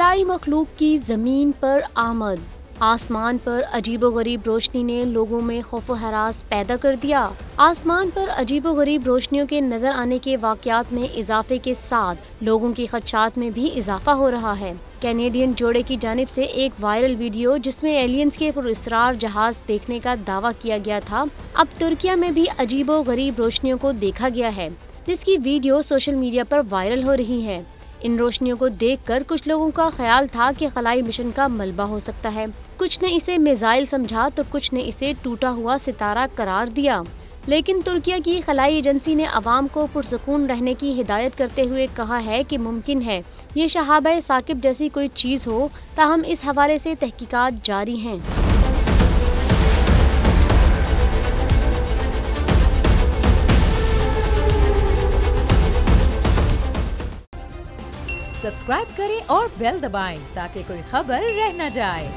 खलाई मखलूक की ज़मीन पर आमद। आसमान पर अजीबोगरीब रोशनी ने लोगों में खौफ हरास पैदा कर दिया। आसमान पर अजीबोगरीब रोशनियों के नजर आने के वाकयात में इजाफे के साथ लोगों की खदशात में भी इजाफा हो रहा है। कैनेडियन जोड़े की जानिब से एक वायरल वीडियो जिसमें एलियंस के पुरस्रार जहाज देखने का दावा किया गया था, अब तुर्किया में भी अजीबोगरीब रोशनियों को देखा गया है, जिसकी वीडियो सोशल मीडिया पर वायरल हो रही है। इन रोशनियों को देखकर कुछ लोगों का ख्याल था कि खलाई मिशन का मलबा हो सकता है। कुछ ने इसे मिसाइल समझा तो कुछ ने इसे टूटा हुआ सितारा करार दिया। लेकिन तुर्किया की खलाई एजेंसी ने अवाम को पुरसुकून रहने की हिदायत करते हुए कहा है कि मुमकिन है ये शहाबा साकिब जैसी कोई चीज़ हो, ताहम इस हवाले से तहकीकात जारी हैं। सब्सक्राइब करें और बेल दबाएं ताकि कोई खबर रह न जाए।